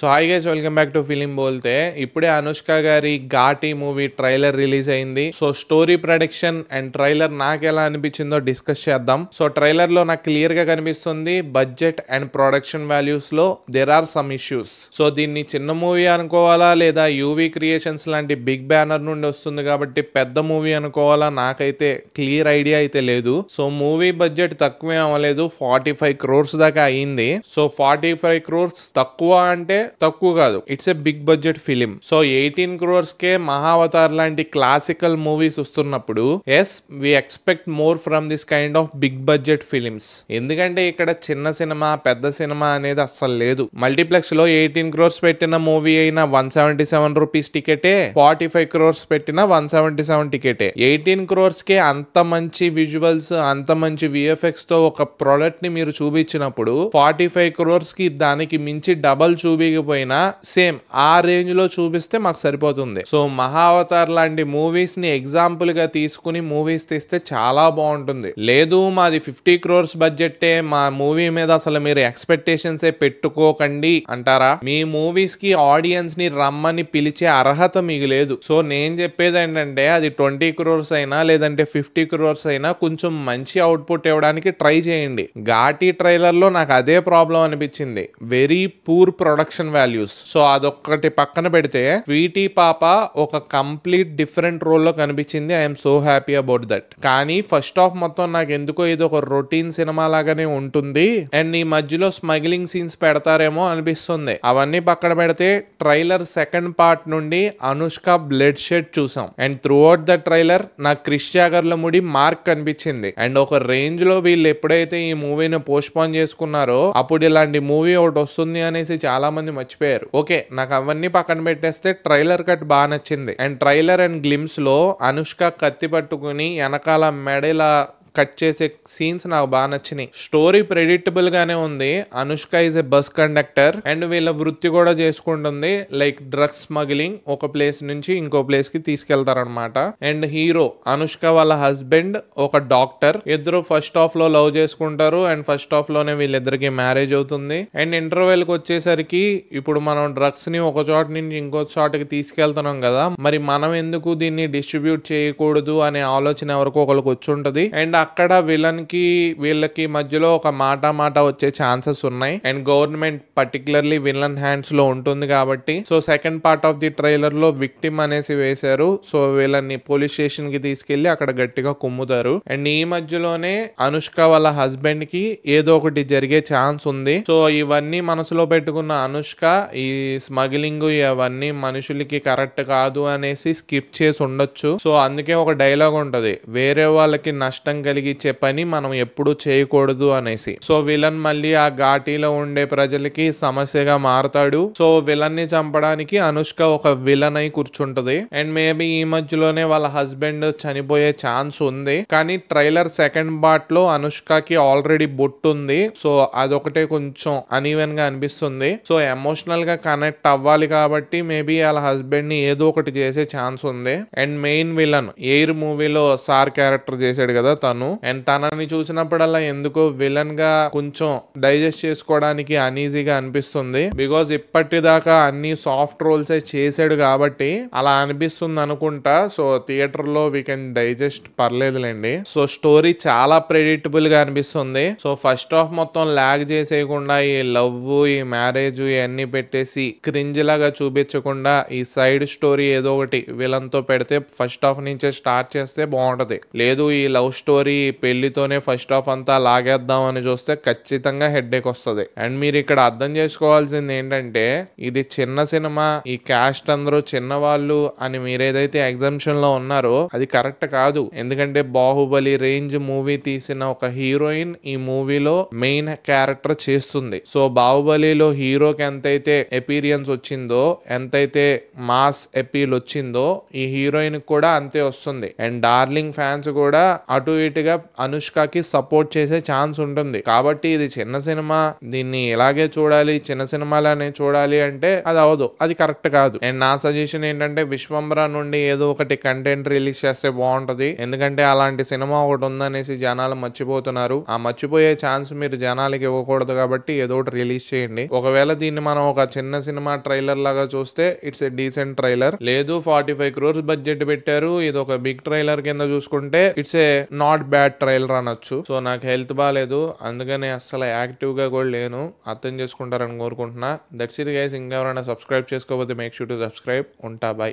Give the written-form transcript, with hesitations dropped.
So hi guys, welcome back to film Bolte. ఇప్పుడే అనుష్క గారి Ghaati movie trailer release అయింది. So story production and trailer నాకు ఎలా అనిపించిందో డిస్కస్ చేద్దాం. సో ట్రైలర్ లో నాకు క్లియర్ గా కనిపిస్తుంది బడ్జెట్ అండ్ ప్రొడక్షన్ వాల్యూస్ లో there are some issues. So దీన్ని చిన్న మూవీ అనుకోవాలా లేదా యూవీ క్రియేషన్స్ లాంటి బిగ్ బ్యానర్ నుండి వస్తుంది కాబట్టి పెద్ద మూవీ అనుకోవాలా, నాకైతే క్లియర్ ఐడియా అయితే లేదు. సో మూవీ బడ్జెట్ తక్కువే అవ్వలేదు, 45 crores దాకా అయింది. సో 45 crores తక్కువ అంటే తక్కువ కాదు, it's a big budget film. So 18 crores కే మహావతార్ లాంటి క్లాసికల్ మూవీస్ వస్తున్నప్పుడు as we expect more from this kind of big budget films. ఎందుకంటే ఇక్కడ చిన్న సినిమా పెద్ద సినిమా అనేది అస్సలు లేదు. మల్టీప్లెక్స్ లో 18 crores పెట్టిన మూవీ అయినా 177 రూపీస్ టికెటే, 45 crores పెట్టిన 177 టికెటే. 18 crores కే అంత మంచి విజువల్స్, అంత మంచి విఎఫ్ఎక్స్ తో ఒక ప్రోడక్ట్ ని మీరు చూపించినప్పుడు 45 crores కి దానికి మించి డబల్ చూపించకపోయినా సేమ్ ఆ రేంజ్ లో చూపిస్తే మాకు సరిపోతుంది. సో మహావతార్ లాంటి మూవీస్ ని ఎగ్జాంపుల్ గా తీసుకుని మూవీస్ తీస్తే చాలా బాగుంటుంది. లేదు మాది 50 crores బడ్జెట్టే, మా మూవీ మీద అసలు మీరు ఎక్స్పెక్టేషన్స్ పెట్టుకోకండి అంటారా? మీ మూవీస్ కి ఆడియన్స్ ని రమ్మని పిలిచే అర్హత మీకు లేదు. సో నేను చెప్పేది ఏంటంటే అది 20 crores అయినా లేదంటే 50 crores అయినా కొంచెం మంచి అవుట్పుట్ ఇవ్వడానికి ట్రై చేయండి. ఘాటి ట్రైలర్ లో నాకు అదే ప్రాబ్లం అనిపించింది, very poor production values. So అదొక్కటి పక్కన పెడితే స్వీటీ పాప ఒక కంప్లీట్ డిఫరెంట్ రోల్ లో కనిపించింది. I'm so happy about that. కానీ ఫస్ట్ హాఫ్ మొత్తం నాకు ఎందుకో ఇది ఒక రొటీన్ సినిమా లాగానే ఉంటుంది అండ్ ఈ మధ్యలో స్మగ్లింగ్ సీన్స్ పెడతారేమో అనిపిస్తుంది. అవన్నీ పక్కన పెడితే ట్రైలర్ సెకండ్ పార్ట్ నుండి అనుష్క బ్లడ్ షెడ్ చూసాం and through out the trailer నాకు క్రిష్ జాగర్ల ముడి మార్క్ కనిపించింది. అండ్ ఒక రేంజ్ లో వీళ్ళు ఎప్పుడైతే ఈ మూవీని పోస్ట్ పోన్ చేసుకున్నారో అప్పుడు ఇలాంటి మూవీ ఒకటి వస్తుంది అనేసి చాలా మంది మర్చిపోయారు. ఓకే, నాకు అవన్నీ పక్కన పెట్టేస్తే ట్రైలర్ కట్ బాగా నచ్చింది. అండ్ ట్రైలర్ అండ్ గ్లిమ్స్ లో అనుష్క కత్తి పట్టుకుని వెనకాల మెడలా కట్ చేసే సీన్స్ నాకు బాగా నచ్చినాయి. స్టోరీ ప్రెడిక్టబుల్ గానే ఉంది. Anushka is a bus conductor and వీళ్ళ వృత్తి కూడా చేసుకుంటుంది, లైక్ డ్రగ్స్ స్మగ్లింగ్. ఒక ప్లేస్ నుంచి ఇంకో ప్లేస్ కి తీసుకెళ్తారనమాట. అండ్ హీరో అనుష్క వాళ్ళ హస్బెండ్ ఒక డాక్టర్. ఇద్దరు ఫస్ట్ హాఫ్ లో లవ్ చేసుకుంటారు అండ్ ఫస్ట్ హాఫ్ లోనే వీళ్ళిద్దరికి మ్యారేజ్ అవుతుంది. అండ్ ఇంటర్వెల్ కి వచ్చేసరికి ఇప్పుడు మనం డ్రగ్స్ ని ఒక చోట నుంచి ఇంకో చోటకి తీసుకెళ్తున్నాం కదా, మరి మనం ఎందుకు దీన్ని డిస్ట్రిబ్యూట్ చేయకూడదు అనే ఆలోచన ఎవరికో ఒకరికి వచ్చి ఉంటది. అండ్ అక్కడ విలన్ కి వీళ్ళకి మధ్యలో ఒక మాట వచ్చే ఛాన్సెస్ ఉన్నాయి and government particularly villain hands లో ఉంటుంది కాబట్టి. So second part of the trailer లో విక్టిమ్ అనేసి వేశారు. సో వీళ్ళని పోలీస్ స్టేషన్ కి తీసుకెళ్లి అక్కడ గట్టిగా కుమ్ముతారు. అండ్ ఈ మధ్యలోనే అనుష్క వాళ్ళ హస్బెండ్ కి ఏదో ఒకటి జరిగే ఛాన్స్ ఉంది. సో ఇవన్నీ మనసులో పెట్టుకున్న అనుష్క ఈ స్మగ్లింగ్ ఇవన్నీ మనుషులకి కరెక్ట్ కాదు అనేసి స్కిప్ చేసి ఉండొచ్చు. సో అందుకే ఒక డైలాగ్ ఉంటది, వేరే వాళ్ళకి నష్టం కలిగించే పని మనం ఎప్పుడు చేయకూడదు అనేసి. సో విలన్ మళ్ళీ ఆ ఘాటీలో ఉండే ప్రజలకి సమస్యగా మారతాడు. సో విలన్ ని చంపడానికి అనుష్క ఒక విలన్ అయి కూర్చుంటది. అండ్ మేబీ ఈ మధ్యలోనే వాళ్ళ హస్బెండ్ చనిపోయే ఛాన్స్ ఉంది. కానీ ట్రైలర్ సెకండ్ పార్ట్ లో అనుష్కకి ఆల్రెడీ బొట్టు ఉంది. సో అదొకటే కొంచెం అన్ఈవెన్ గా అనిపిస్తుంది. సో ఎమోషనల్ గా కనెక్ట్ అవ్వాలి కాబట్టి మేబీ వాళ్ళ హస్బెండ్ ని ఏదో ఒకటి చేసే ఛాన్స్ ఉంది. అండ్ మెయిన్ విలన్ ఎయిర్ మూవీలో సార్ క్యారెక్టర్ చేశాడు కదా తను, అండ్ తనని చూసినప్పుడల్లా ఎందుకో విలన్ గా కొంచెం డైజెస్ట్ చేసుకోవడానికి అనీజీగా అనిపిస్తుంది. బికాజ్ ఇప్పటిదాకా అన్ని సాఫ్ట్ రోల్స్ చేసాడు కాబట్టి అలా అనిపిస్తుంది అనుకుంటా. సో థియేటర్ లో వీ కెన్ డైజెస్ట్, పర్లేదులేండి. సో స్టోరీ చాలా ప్రెడిక్టబుల్ గా అనిపిస్తుంది. సో ఫస్ట్ హాఫ్ మొత్తం లాగ్ చేసేయకుండా ఈ లవ్ ఈ మ్యారేజ్ ఇవన్నీ పెట్టేసి క్రింజ్ లాగా చూపించకుండా ఈ సైడ్ స్టోరీ ఏదో ఒకటి విలన్ తో పెడితే ఫస్ట్ హాఫ్ నుంచే స్టార్ట్ చేస్తే బాగుంటది. లేదు ఈ లవ్ స్టోరీ పెళ్లితోనే ఫస్ట్ హాఫ్ అంతా లాగేద్దాం అని చూస్తే ఖచ్చితంగా హెడ్ఏక్ వస్తుంది. అండ్ మీరు ఇక్కడ అర్థం చేసుకోవాల్సింది ఏంటంటే ఇది చిన్న సినిమా, ఈ క్యాస్ట్ అందరూ చిన్నవాళ్ళు అని మీరు ఏదైతే ఎగ్జామ్షన్ లో ఉన్నారో అది కరెక్ట్ కాదు. ఎందుకంటే బాహుబలి రేంజ్ మూవీ తీసిన ఒక హీరోయిన్ ఈ మూవీలో మెయిన్ క్యారెక్టర్ చేస్తుంది. సో బాహుబలిలో హీరోకి ఎంతైతే ఎపీరియన్స్ వచ్చిందో, ఎంతైతే మాస్ ఎపీల్ వచ్చిందో ఈ హీరోయిన్ కూడా అంతే వస్తుంది. అండ్ డార్లింగ్ ఫ్యాన్స్ కూడా అటు ఇటు లైట్ గా అనుష్కకి సపోర్ట్ చేసే ఛాన్స్ ఉంటుంది. కాబట్టి ఇది చిన్న సినిమా, దీన్ని ఇలాగే చూడాలి, చిన్న సినిమాలనే చూడాలి అంటే అది అవదు, అది కరెక్ట్ కాదు. అండ్ నా సజెషన్ ఏంటంటే విశ్వంబర నుండి ఏదో ఒకటి కంటెంట్ రిలీజ్ చేస్తే బాగుంటది. ఎందుకంటే అలాంటి సినిమా ఒకటి ఉందనేసి జనాలు మర్చిపోతున్నారు. ఆ మర్చిపోయే ఛాన్స్ మీరు జనాలకి ఇవ్వకూడదు కాబట్టి ఏదో ఒకటి రిలీజ్ చేయండి. ఒకవేళ దీన్ని మనం ఒక చిన్న సినిమా ట్రైలర్ లాగా చూస్తే ఇట్స్ ఏ డీసెంట్ ట్రైలర్. లేదు 45 crores బడ్జెట్ పెట్టారు, ఇది ఒక బిగ్ ట్రైలర్ కింద చూసుకుంటే it's a not bad trailer అనొచ్చు. సో నాకు హెల్త్ బాగాలేదు, అందుకని అస్సలు యాక్టివ్ గా కూడా లేను, అర్థం చేసుకుంటారని కోరుకుంటున్నా. That's it guys. ఇంకా ఎవరైనా సబ్స్క్రైబ్ చేసుకోకపోతే మేక్ షూర్ టు సబ్స్క్రైబ్. ఉంటా, బై.